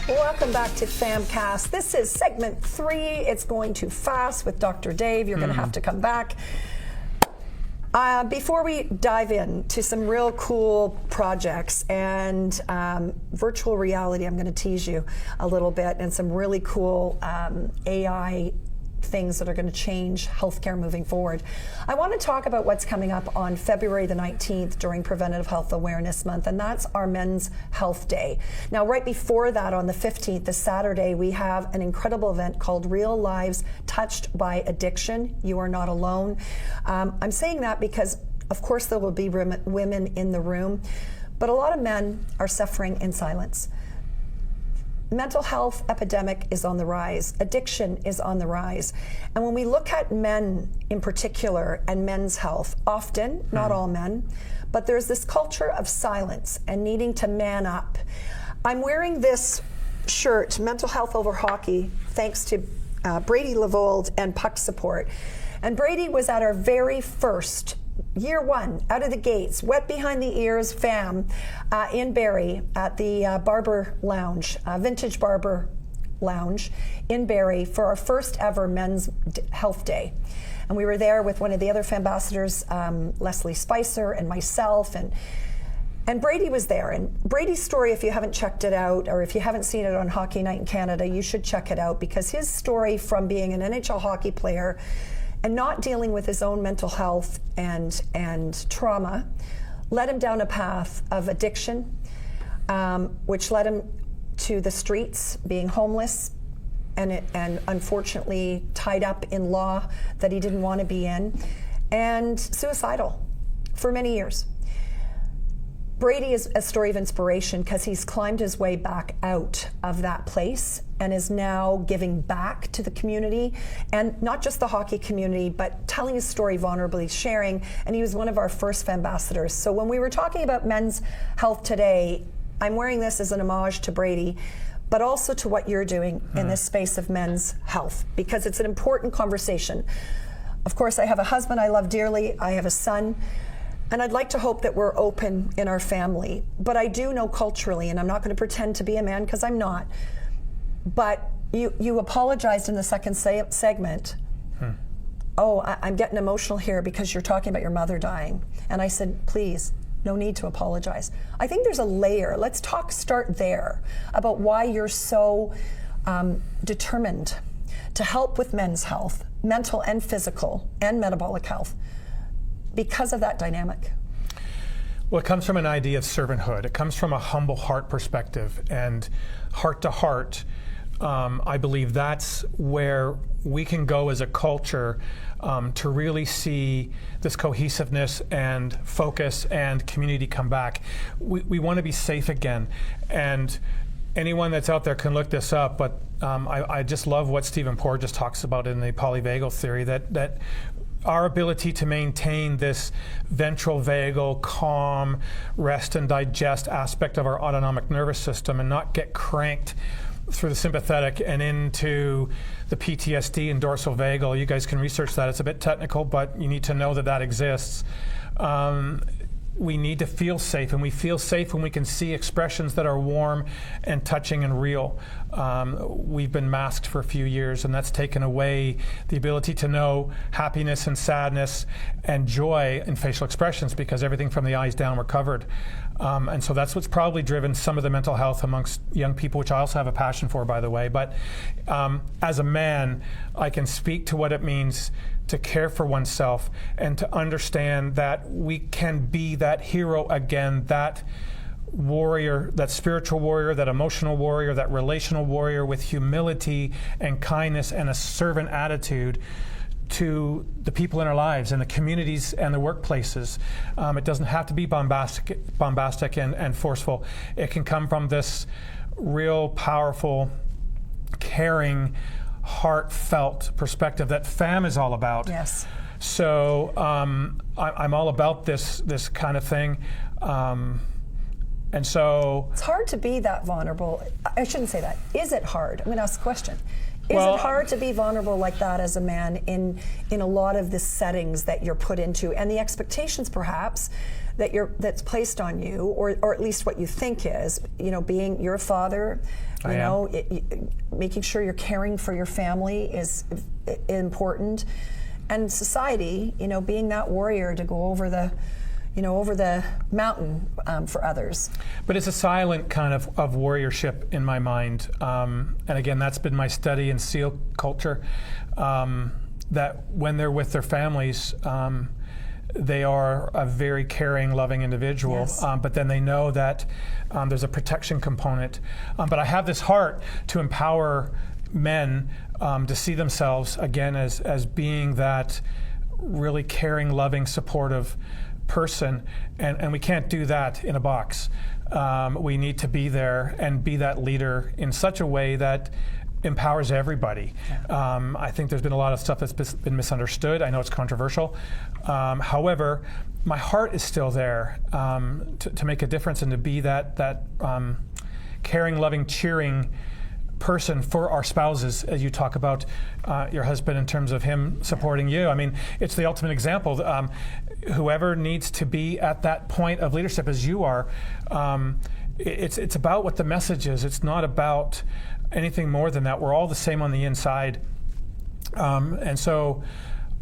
Welcome back to PHAMCAST. This is segment 3. It's going too fast with Dr. Dave. You're going to have to come back. Before we dive into some real cool projects and virtual reality, I'm going to tease you a little bit, and some really cool AI things that are going to change healthcare moving forward. I want to talk about what's coming up on February the 19th during Preventative Health Awareness Month, and that's our Men's Health Day. Now, right before that, on the 15th, this Saturday, we have an incredible event called Real Lives Touched by Addiction. You are not alone. I'm saying that because, of course, there will be women in the room, but a lot of men are suffering in silence. Mental health epidemic is on the rise. Addiction is on the rise. And when we look at men in particular and men's health, often, not all men, but there's this culture of silence and needing to man up. I'm wearing this shirt, Mental Health Over Hockey, thanks to Brady Levold and Puck Support. And Brady was at our very first year 1, out of the gates, wet behind the ears, PHAM, in Barrie at the Barber Lounge, Vintage Barber Lounge in Barrie for our first ever Men's Health Day. And we were there with one of the other ambassadors, Leslie Spicer, and myself, and Brady was there. And Brady's story, if you haven't checked it out, or if you haven't seen it on Hockey Night in Canada, you should check it out, because his story from being an NHL hockey player and not dealing with his own mental health and trauma led him down a path of addiction, which led him to the streets, being homeless, and unfortunately tied up in law that he didn't want to be in, and suicidal for many years. Brady is a story of inspiration because he's climbed his way back out of that place and is now giving back to the community, and not just the hockey community, but telling his story vulnerably, sharing, and he was one of our first ambassadors. So when we were talking about men's health today, I'm wearing this as an homage to Brady, but also to what you're doing in this space of men's health, because it's an important conversation. Of course, I have a husband I love dearly, I have a son, and I'd like to hope that we're open in our family. But I do know culturally, and I'm not going to pretend to be a man because I'm not, but you apologized in the second segment. Oh, I'm getting emotional here because you're talking about your mother dying. And I said, please, no need to apologize. I think there's a layer. Let's start there about why you're so determined to help with men's health, mental and physical and metabolic health, because of that dynamic. Well, it comes from an idea of servanthood. It comes from a humble heart perspective, and heart to heart, I believe that's where we can go as a culture to really see this cohesiveness and focus and community come back. We want to be safe again, and anyone that's out there can look this up, but I just love what Stephen Porges talks about in the polyvagal theory, that our ability to maintain this ventral vagal, calm, rest and digest aspect of our autonomic nervous system and not get cranked through the sympathetic and into the PTSD and dorsal vagal. You guys can research that. It's a bit technical, but you need to know that that exists. We need to feel safe, and we feel safe when we can see expressions that are warm and touching and real. We've been masked for a few years, and that's taken away the ability to know happiness and sadness and joy in facial expressions, because everything from the eyes down were covered. And so that's what's probably driven some of the mental health amongst young people, which I also have a passion for, by the way. But as a man, I can speak to what it means to care for oneself and to understand that we can be that hero again, that warrior, that spiritual warrior, that emotional warrior, that relational warrior with humility and kindness and a servant attitude to the people in our lives and the communities and the workplaces. It doesn't have to be bombastic and forceful. It can come from this real powerful, caring, heartfelt perspective that PHAM is all about. Yes. So I'm all about this kind of thing. And so it's hard to be that vulnerable. I shouldn't say that. Is it hard? I'm going to ask the question. Is it hard to be vulnerable like that as a man in a lot of the settings that you're put into, and the expectations perhaps that's placed on you, or at least what you think is, being you're a father, making sure you're caring for your family is important, and society, being that warrior to go over the mountain for others. But it's a silent kind of warriorship in my mind. And again, that's been my study in SEAL culture, that when they're with their families, they are a very caring, loving individual, yes. But then they know that there's a protection component. But I have this heart to empower men to see themselves, again, as being that really caring, loving, supportive person, and we can't do that in a box. We need to be there and be that leader in such a way that empowers everybody. I think there's been a lot of stuff that's been misunderstood. I know it's controversial. However, my heart is still there to make a difference and to be that caring, loving, cheering person for our spouses, as you talk about your husband in terms of him supporting you. I mean, it's the ultimate example. Whoever needs to be at that point of leadership as you are, it's about what the message is. It's not about anything more than that. We're all the same on the inside. And so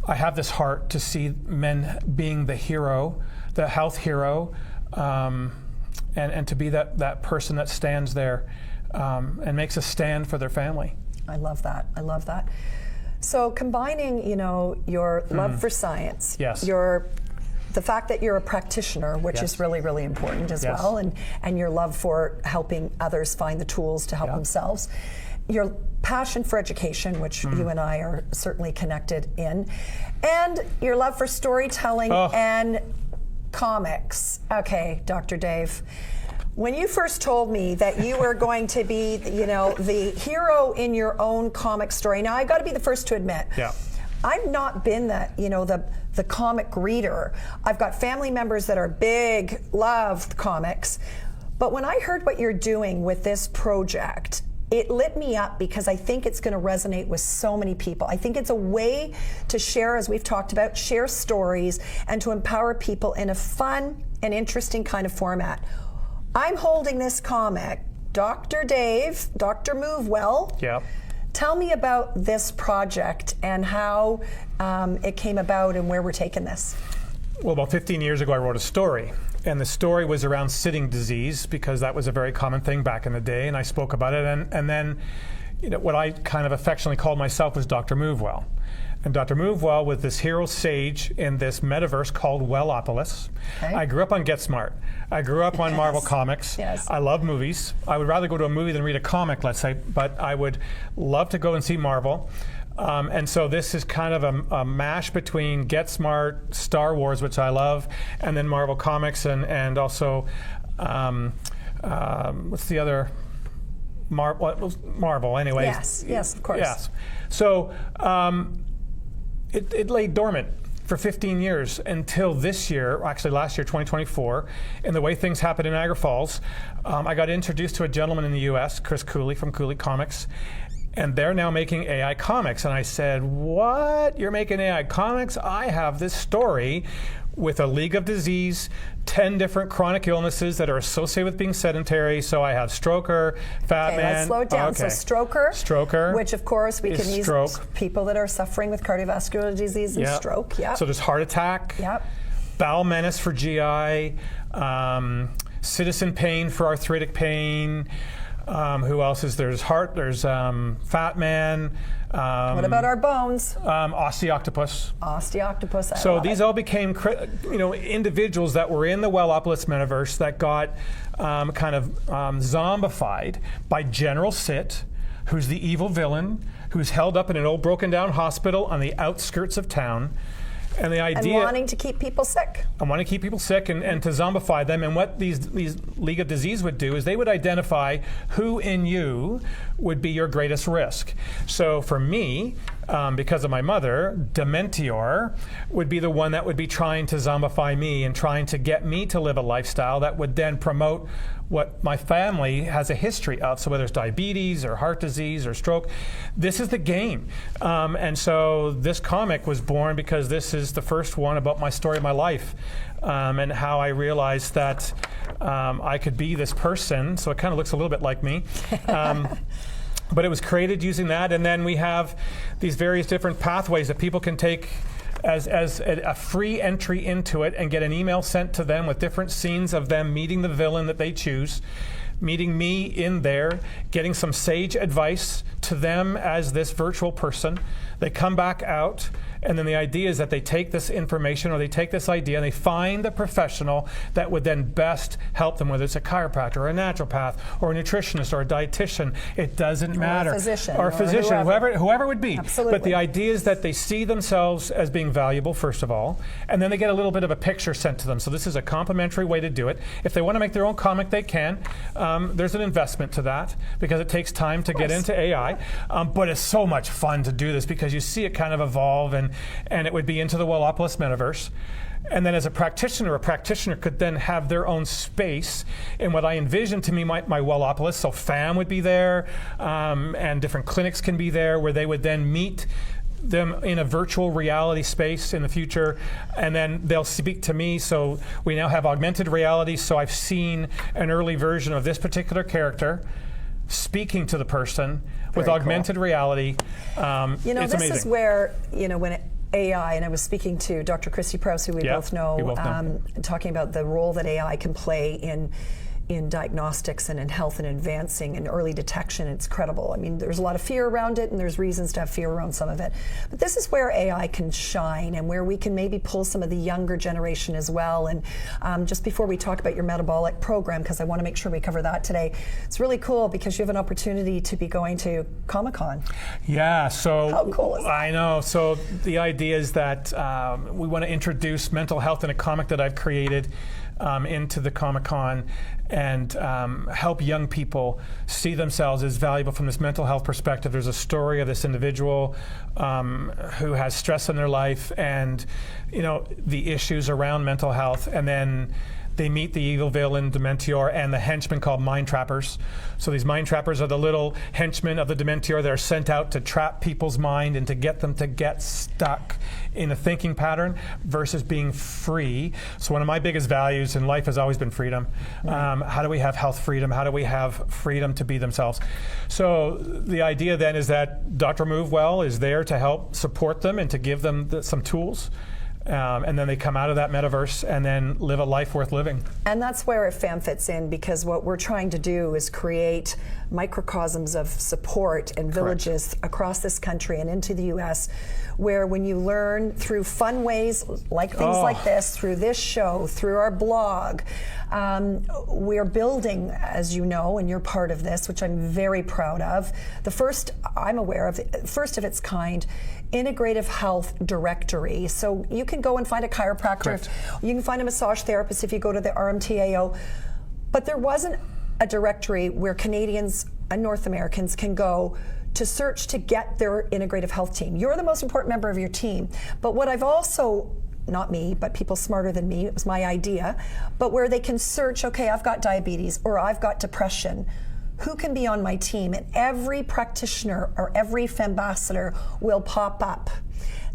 I have this heart to see men being the hero, the health hero, and to be that person that stands there and makes a stand for their family. I love that. I love that. So combining, your love for science, yes. The fact that you're a practitioner, which yes. is really, really important as yes. well, and your love for helping others find the tools to help themselves, your passion for education, which you and I are certainly connected in, and your love for storytelling and comics. Okay, Dr. Dave. When you first told me that you were going to be, the hero in your own comic story, now I got to be the first to admit, I've not been that, the comic reader. I've got family members that are big, love comics, but when I heard what you're doing with this project, it lit me up because I think it's going to resonate with so many people. I think it's a way to share, as we've talked about, share stories and to empower people in a fun and interesting kind of format. I'm holding this comic. Dr. Dave, Dr. MoveWell. Yep. Tell me about this project and how it came about and where we're taking this. Well, about 15 years ago, I wrote a story. And the story was around sitting disease because that was a very common thing back in the day. And I spoke about it. And then what I kind of affectionately called myself was Dr. MoveWell. And Dr. MoveWell was this hero sage in this metaverse called Wellopolis. Okay. I grew up on Get Smart. I grew up on Marvel Comics. Yes. I love movies. I would rather go to a movie than read a comic, let's say, but I would love to go and see Marvel. And so this is kind of a mash between Get Smart, Star Wars, which I love, and then Marvel Comics, and also, what's the other? Marvel, anyways. Yes, of course. Yes. So it lay dormant for 15 years until this year, actually last year, 2024, and the way things happen in Niagara Falls, I got introduced to a gentleman in the US, Chris Cooley from Cooley Comics, and they're now making AI comics. And I said, what? You're making AI comics? I have this story with a league of disease, 10 different chronic illnesses that are associated with being sedentary. So I have stroker, fat man. Let's slow it down. Okay. So stroker, which of course we can use stroke. People that are suffering with cardiovascular disease and stroke. Yep. So there's heart attack, bowel menace for GI, citizen pain for arthritic pain. Who else is there's heart, there's fat man. What about our bones? Osteoctopus. Osteoctopus. So these all became individuals that were in the Wellopolis metaverse that got kind of zombified by General Sit, who's the evil villain, who's held up in an old broken down hospital on the outskirts of town. And the idea, and wanting to keep people sick. I want to keep people sick and to zombify them. And what these League of Disease would do is they would identify who in you would be your greatest risk. So for me, because of my mother, Dementior would be the one that would be trying to zombify me and trying to get me to live a lifestyle that would then promote what my family has a history of. So whether it's diabetes or heart disease or stroke, this is the game. And so this comic was born because this is the first one about my story of my life, and how I realized that I could be this person. So it kind of looks a little bit like me. But it was created using that. And then we have these various different pathways that people can take as a free entry into it and get an email sent to them with different scenes of them meeting the villain that they choose, meeting me in there, getting some sage advice to them as this virtual person. They come back out, and then the idea is that they take this information or they take this idea and they find the professional that would then best help them, whether it's a chiropractor or a naturopath or a nutritionist or a dietitian. It doesn't matter. Or a physician. Or a physician, whoever it would be. Absolutely. But the idea is that they see themselves as being valuable, first of all, and then they get a little bit of a picture sent to them. So this is a complimentary way to do it. If they want to make their own comic, they can. There's an investment to that because it takes time to get into AI. But it's so much fun to do this because you see it kind of evolve, and it would be into the Wellopolis metaverse. And then as a practitioner could then have their own space in what I envision to me my Wellopolis. So PHAM would be there, and different clinics can be there where they would then meet them in a virtual reality space in the future, and then they'll speak to me. So we now have augmented reality, so I've seen an early version of this particular character speaking to the person with augmented reality. It's this amazing. is where, when AI, and I was speaking to Dr. Christy Prowse, who we both know, talking about the role that AI can play in diagnostics and in health and advancing and early detection. It's credible. I mean, there's a lot of fear around it, and there's reasons to have fear around some of it. But this is where AI can shine and where we can maybe pull some of the younger generation as well. And just before we talk about your metabolic program, because I want to make sure we cover that today, it's really cool because you have an opportunity to be going to Comic-Con. Yeah, so how cool is that? I know. So the idea is that we want to introduce mental health in a comic that I've created into the Comic-Con and help young people see themselves as valuable from this mental health perspective. There's a story of this individual who has stress in their life and the issues around mental health, and then they meet the evil villain, Dementior, and the henchmen called Mind Trappers. So these Mind Trappers are the little henchmen of the Dementior that are sent out to trap people's mind and to get them to get stuck in a thinking pattern versus being free. So one of my biggest values in life has always been freedom. How do we have health freedom? How do we have freedom to be themselves? So the idea then is that Dr. MoveWell is there to help support them and to give them some tools. And then they come out of that metaverse and then live a life worth living. And that's where PHAM fits in, because what we're trying to do is create microcosms of support and villages across this country and into the U.S. where when you learn through fun ways, like things like this, through this show, through our blog, we're building, as you know, and you're part of this, which I'm very proud of, the first, I'm aware of, first of its kind, integrative health directory. So you can go and find a chiropractor, you can find a massage therapist if you go to the RMTAO, but there wasn't a directory where Canadians and North Americans can go to search to get their integrative health team. You're the most important member of your team. But what I've also, not me, but people smarter than me, it was my idea, but where they can search, okay, I've got diabetes or I've got depression, who can be on my team? And every practitioner or every FAMbassador will pop up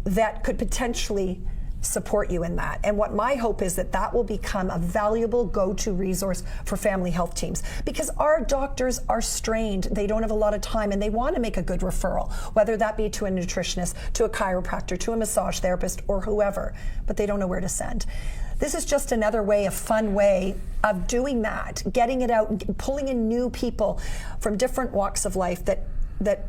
that could potentially support you in that. And what my hope is that that will become a valuable go-to resource for family health teams, because our doctors are strained, they don't have a lot of time, and they want to make a good referral, whether that be to a nutritionist, to a chiropractor, to a massage therapist, or whoever, but they don't know where to send. This is just another way, a fun way of doing that, getting it out, and pulling in new people from different walks of life that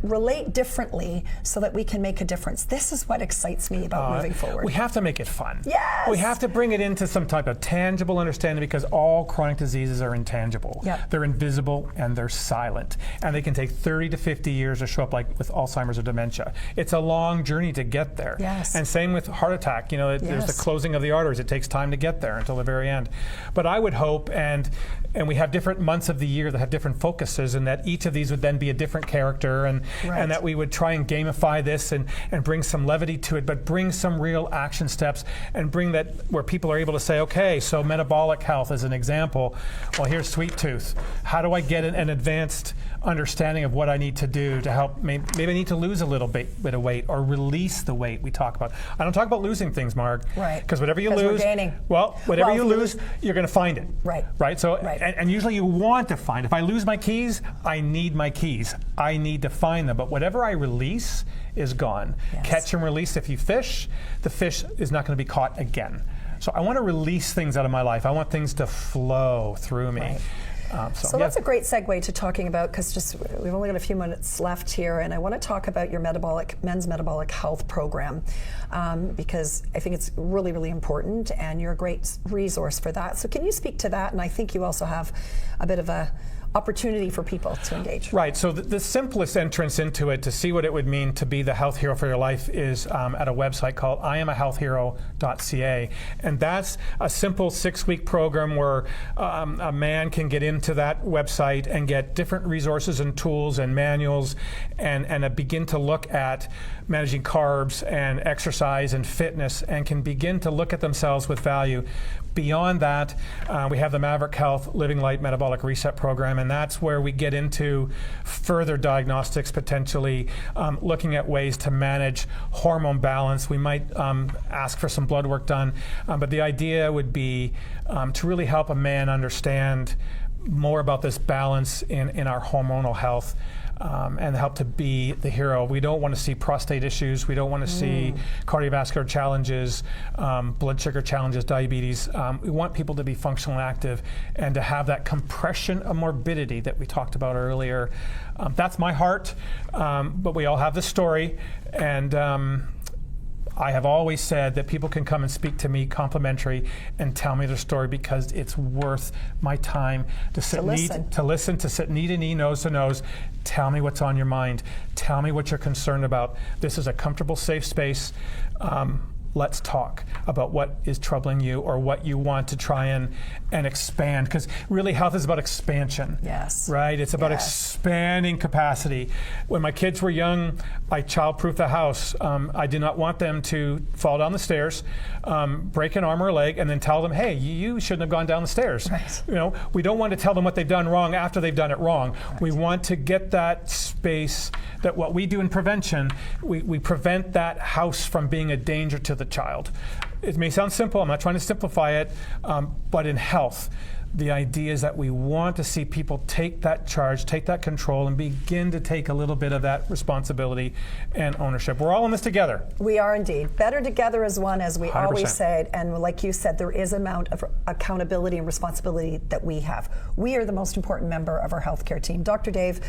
relate differently so that we can make a difference. This is what excites me about moving forward. We have to make it fun. Yes! We have to bring it into some type of tangible understanding, because all chronic diseases are intangible. Yep. They're invisible and they're silent. And they can take 30 to 50 years to show up, like with Alzheimer's or dementia. It's a long journey to get there. Yes. And same with heart attack. There's the closing of the arteries. It takes time to get there until the very end. But I would hope, and we have different months of the year that have different focuses, and that each of these would then be a different character laughter and that we would try and gamify this and bring some levity to it, but bring some real action steps and bring that where people are able to say, okay, so metabolic health as an example. Well, here's sweet tooth. How do I get an advanced understanding of what I need to do to help? Maybe I need to lose a little bit of weight or release the weight we talk about. I don't talk about losing things, Marg. Right. Because whatever you lose, we're gaining. well, whatever you lose, you're going to find it. Right. Right. So, and usually you want to find. If I lose my keys, I need my keys. I need to find them. But whatever I release is gone. Yes. Catch and release. If you fish, the fish is not going to be caught again. So I want to release things out of my life. I want things to flow through me. Right. So that's a great segue to talking about, because we've only got a few minutes left here, and I want to talk about your men's metabolic health program, because I think it's really, really important, and you're a great resource for that. So can you speak to that? And I think you also have a bit of a opportunity for people to engage. Right. So the simplest entrance into it to see what it would mean to be the health hero for your life is at a website called IamAHealthHero.ca, and that's a simple 6-week program where a man can get into that website and get different resources and tools and manuals and begin to look at managing carbs and exercise and fitness, and can begin to look at themselves with value. Beyond that, we have the Maverick Health Living Light Metabolic Reset Program, and that's where we get into further diagnostics, potentially looking at ways to manage hormone balance. We might ask for some blood work done, but the idea would be to really help a man understand more about this balance in our hormonal health. And help to be the hero. We don't want to see prostate issues. We don't want to see cardiovascular challenges, blood sugar challenges, diabetes. We want people to be functional and active and to have that compression of morbidity that we talked about earlier. That's my heart, but we all have the story. And I have always said that people can come and speak to me complimentary and tell me their story, because it's worth my time to sit to sit knee to knee, nose to nose. Tell me what's on your mind. Tell me what you're concerned about. This is a comfortable, safe space. Let's talk about what is troubling you or what you want to try and expand, because really health is about expansion. Yes. Right? It's about expanding capacity. When my kids were young, I child-proofed the house. I did not want them to fall down the stairs, break an arm or a leg, and then tell them, hey, you shouldn't have gone down the stairs. Right. You know, we don't want to tell them what they've done wrong after they've done it wrong. Right. We want to get that space, that what we do in prevention, we prevent that house from being a danger to the child. It may sound simple, I'm not trying to simplify it, but in health, the idea is that we want to see people take that charge, take that control, and begin to take a little bit of that responsibility and ownership. We're all in this together. We are indeed. Better together as one, as we 100%. Always said, and like you said, there is an amount of accountability and responsibility that we have. We are the most important member of our healthcare team. Dr. Dave,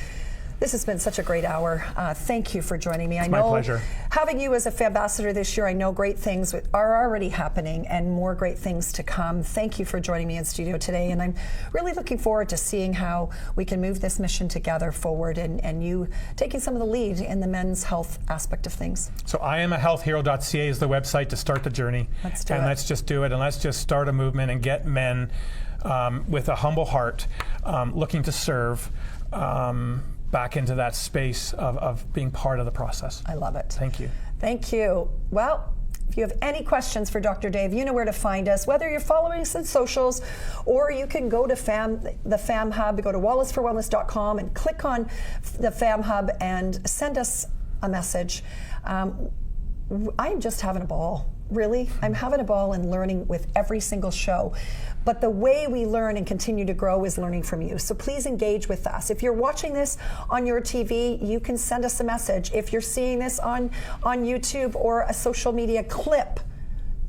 this has been such a great hour. Thank you for joining me. It's my pleasure. Having you as a FAMbassador this year, I know great things are already happening and more great things to come. Thank you for joining me in studio today, and I'm really looking forward to seeing how we can move this mission together forward, and you taking some of the lead in the men's health aspect of things. So IamAHealthHero.ca is the website to start the journey. Let's do it. Let's just do it, and let's just start a movement and get men with a humble heart looking to serve back into that space of being part of the process. I love it. Thank you. Thank you. Well, if you have any questions for Dr. Dave, you know where to find us, whether you're following us on socials, or you can go to the PHAM Hub, go to wallisforwellness.com and click on the PHAM Hub and send us a message. I'm just having a ball. Really, I'm having a ball and learning with every single show. But the way we learn and continue to grow is learning from you. So please engage with us. If you're watching this on YourTV, you can send us a message. If you're seeing this on YouTube or a social media clip,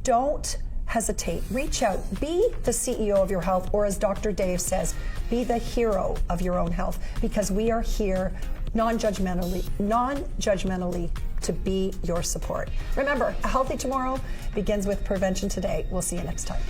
don't hesitate. Reach out. Be the CEO of your health, or as Dr. Dave says, be the hero of your own health, because we are here non-judgmentally to be your support. Remember, a healthy tomorrow begins with prevention today. We'll see you next time.